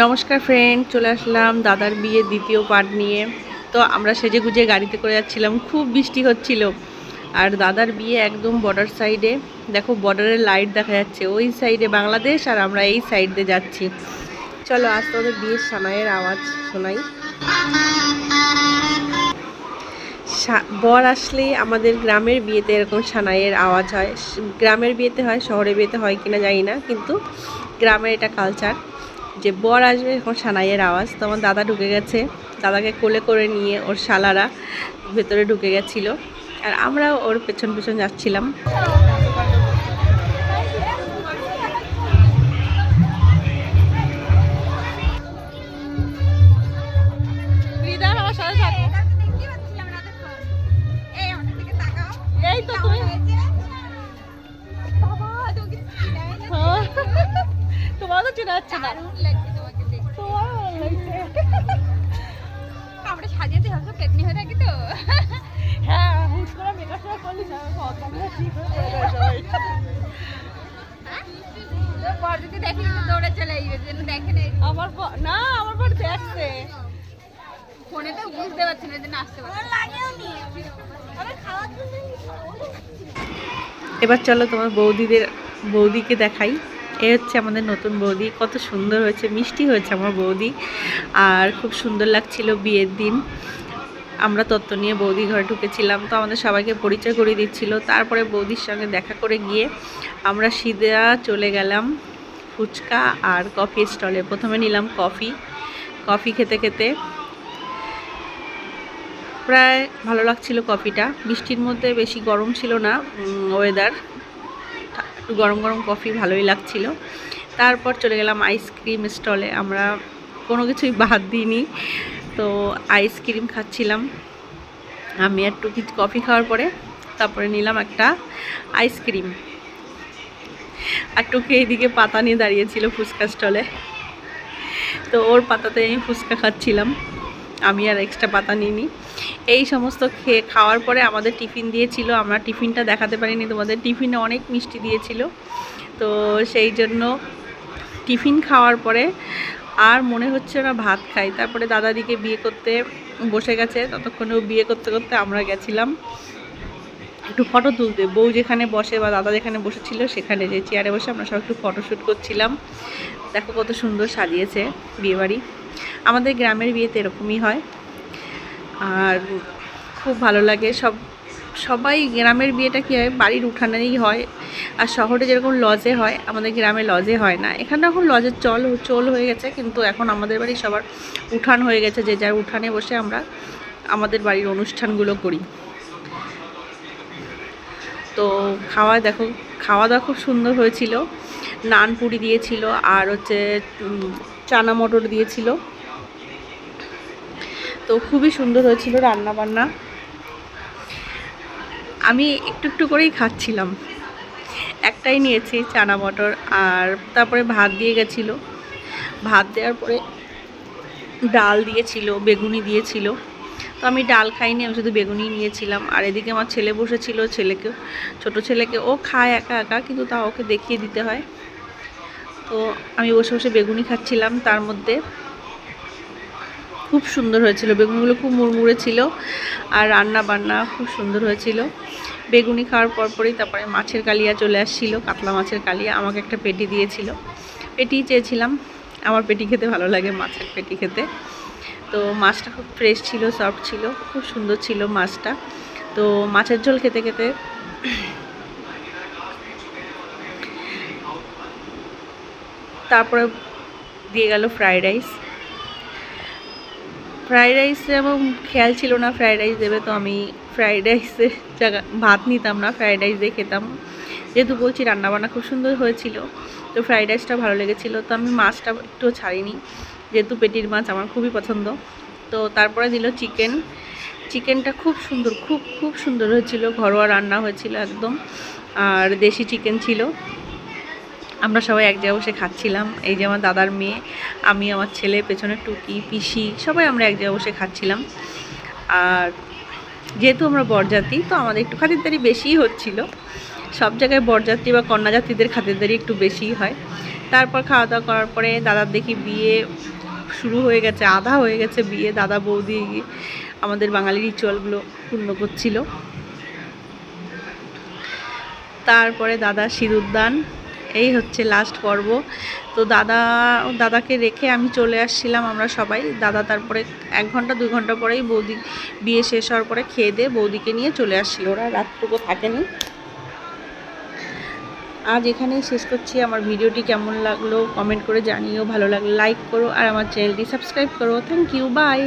নমস্কার ফ্রেন্ড, চলে আসলাম দাদার বিয়ের দ্বিতীয় পার্ট নিয়ে। তো আমরা সেজে গুজে গাড়িতে করে যাচ্ছিলাম, খুব বৃষ্টি হচ্ছিল। আর দাদার বিয়ে একদম বর্ডার সাইডে, দেখো বর্ডারের লাইট দেখা যাচ্ছে, ওই সাইডে বাংলাদেশ আর আমরা এই সাইড দিয়ে যাচ্ছি। চলো আজ তোমাদের বিয়ের সানাইয়ের আওয়াজ শোনাই। বর আসলেই আমাদের গ্রামের বিয়েতে এরকম সানাইয়ের আওয়াজ হয়। গ্রামের বিয়েতে হয়, শহরের বিয়েতে হয় কিনা জানি না, কিন্তু গ্রামের এটা কালচার যে বর আসবে এখন সানাইয়ের আওয়াজ। তো আমার দাদা ঢুকে গেছে, দাদাকে কোলে করে নিয়ে ওর শালারা ভেতরে ঢুকে গেছিলো, আর আমরাও ওর পেছন পেছন যাচ্ছিলাম। তোমার তো চেনা যাচ্ছে না, আমরা সাজিয়েতে হবে পেটনি হয়ে থাকি তো। হ্যাঁ, হুট করে মেকআপ করলি ঠিক হয়ে যাবে সবাই। পর যদি দেখি দৌড়ে চলে আসবে, দেখে নেই আমার না, আমার পর দেখছে ফোনে তো বুঝতে পারছি না যে আসতে পারছে। এবার চলো তোমার বৌদিকে দেখাই। এ হচ্ছে আমাদের নতুন বৌদি, কত সুন্দর হয়েছে, মিষ্টি হয়েছে আমার বৌদি, আর খুব সুন্দর লাগছিল বিয়ের দিন। আমরা তত্ত্ব নিয়ে বৌদি ঘরে ঢুকেছিলাম, তো আমাদের সবাইকে পরিচয় করিয়ে দিচ্ছিল। তারপরে বৌদির সঙ্গে দেখা করে গিয়ে আমরা সিধা চলে গেলাম ফুচকা আর কফি স্টলে। প্রথমে নিলাম কফি খেতে খেতে প্রায় ভালো লাগছিল কফিটা। বৃষ্টির মধ্যে বেশি গরম ছিল না ওয়েদার, একটু গরম গরম কফি ভালোই লাগছিল। তারপর চলে গেলাম আইসক্রিম স্টলে। আমরা কোনো কিছুই বাদ দিইনি, তো আইসক্রিম খাচ্ছিলাম আমি। একটু কিছু কফি খাওয়ার পরে তারপরে নিলাম একটা আইসক্রিম। আর টুকে এইদিকে পাতা নিয়ে দাঁড়িয়েছিল ফুচকা স্টলে, তো ওর পাতাতে আমি ফুচকা খাচ্ছিলাম, আমি আর এক্সট্রা পাতা নিইনি। এই সমস্ত খাওয়ার পরে আমাদের টিফিন দিয়েছিল, আমরা টিফিনটা দেখাতে পারিনি তোমাদের। টিফিনে অনেক মিষ্টি দিয়েছিল, তো সেই জন্য টিফিন খাওয়ার পরে আর মনে হচ্ছে না ভাত খাই। তারপরে দাদাদিকে বিয়ে করতে বসে গেছে, ততক্ষণেও বিয়ে করতে করতে আমরা গেছিলাম একটু ফটো তুলতে। বউ যেখানে বসে বা দাদা যেখানে বসেছিল সেখানে, যে চেয়ারে বসে আমরা সব একটু ফটোশ্যুট করছিলাম। দেখো কত সুন্দর সাজিয়েছে বিয়েবাড়ি। আমাদের গ্রামের বিয়েতে এরকমই হয়, আর খুব ভালো লাগে। সবাই গ্রামের বিয়েটা কী হয়, বাড়ির উঠানেই হয়। আর শহরে যেরকম লজে হয়, আমাদের গ্রামে লজে হয় না। এখানে এখন লজের চল হয়ে গেছে, কিন্তু এখন আমাদের বাড়ি সবার উঠান হয়ে গেছে, যে যার উঠানে বসে আমরা আমাদের বাড়ির অনুষ্ঠানগুলো করি। তো খাওয়া দাওয়া খুব সুন্দর হয়েছিল। নান পুরি দিয়েছিল, আর হচ্ছে চানা মটর দিয়েছিল, তো খুবই সুন্দর হয়েছিল রান্না বান্না। আমি একটু একটু করেই খাচ্ছিলাম, একটাই নিয়েছি চানা মটর। আর তারপরে ভাত দিয়ে গেছিলো, ভাত দেওয়ার পরে ডাল দিয়েছিল, বেগুনি দিয়েছিল। তো আমি ডাল খাইনি, আমি শুধু বেগুনি নিয়েছিলাম। আর এদিকে আমার ছেলে বসেছিল, ছোটো ছেলেকে ও খায় একা একা, কিন্তু তা ওকে দেখিয়ে দিতে হয়। তো আমি বসে বসে বেগুনি খাচ্ছিলাম। তার মধ্যে খুব সুন্দর হয়েছিল, বেগুনগুলো খুব মুড়মুড়ে ছিল, আর রান্না বান্না খুব সুন্দর হয়েছিল। বেগুনি খাওয়ার পরপরই তারপরে মাছের কালিয়া চলে আসছিল, কাতলা মাছের কালিয়া। আমাকে একটা পেটি দিয়েছিল, পেটি চেয়েছিলাম, আমার পেটি খেতে ভালো লাগে, মাছের পেটি খেতে। তো মাছটা খুব ফ্রেশ ছিল, সফট ছিল, খুব সুন্দর ছিল মাছটা। তো মাছের ঝোল খেতে খেতে তারপরে দিয়ে গেল ফ্রাইড রাইসে আমার খেয়াল ছিল না ফ্রাইড রাইস দেবে, তো আমি ফ্রাইড রাইসের জায়গা ভাত নিতাম না, ফ্রাইড রাইস দিয়ে খেতাম। যেহেতু বলছি রান্নাবান্না খুব সুন্দর হয়েছিল, তো ফ্রাইড রাইসটা ভালো লেগেছিলো। তো আমি মাছটা একটুও ছাড়িনি, যেহেতু পেটির মাছ আমার খুবই পছন্দ। তো তারপরে দিল চিকেনটা খুব সুন্দর, খুব সুন্দর হয়েছিল, ঘরোয়া রান্না হয়েছিল একদম, আর দেশি চিকেন ছিল। আমরা সবাই এক জায়গায় বসে খাচ্ছিলাম। এই যে আমার দাদার মেয়ে, আমি, আমার ছেলে, পেছনে টুকি, পিসি, সবাই আমরা এক জায়গায় বসে খাচ্ছিলাম। আর যেহেতু আমরা বরযাত্রী, তো আমাদের একটু খাতিরদারি বেশিই হচ্ছিল। সব জায়গায় বরযাত্রী বা কন্যাযাত্রীদের খাতিরদারি একটু বেশিই হয়। তারপর খাওয়া দাওয়া করার পরে দাদার দেখি বিয়ে শুরু হয়ে গেছে, আধা হয়ে গেছে বিয়ে। দাদা বৌদি আমাদের বাঙালি রিচুয়ালগুলো পূর্ণ করছিল। তারপরে দাদা সিঁদুরদান, এই হচ্ছে লাস্ট পর্ব। তো দাদাকে রেখে আমি চলে আসছিলাম আমরা সবাই। দাদা তারপরে 1 ঘন্টা 2 ঘন্টা পরেই বৌদি বিয়ে শেষ হওয়ার পরে খেয়ে দিয়ে বৌদিকে নিয়ে চলে আসছিল, ওরা রাতটুকু থাকেনি। আজ এখানেই শেষ করছি। আমার ভিডিওটি কেমন লাগলো কমেন্ট করে জানিও, ভালো লাগলে লাইক করো আর আমার চ্যানেলটি সাবস্ক্রাইব করো। Thank you, by.